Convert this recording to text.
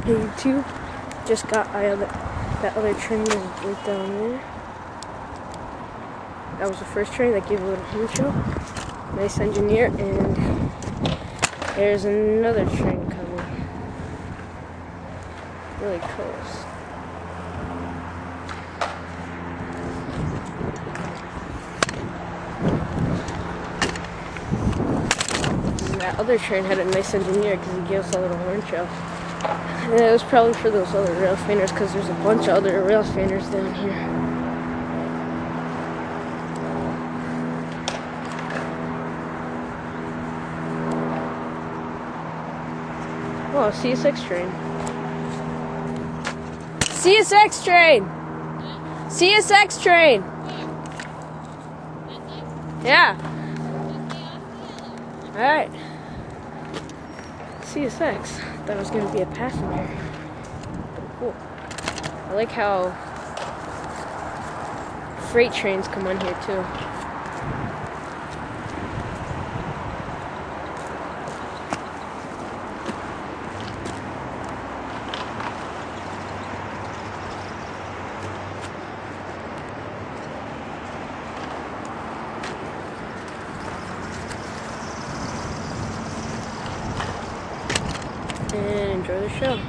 Hey YouTube, just got that other train is right down there. That was the first train that gave a little horn show. Nice engineer, and there's another train coming. Really close. And that other train had a nice engineer because he gave us a little horn show. And it was probably for those other rail fanners because there's a bunch of other rail fanners down here. Oh, CSX train. CSX train! CSX train! Yeah. Alright. CSX. Thought it was going to be a passenger. Cool. I like how freight trains come on here too. And enjoy the show.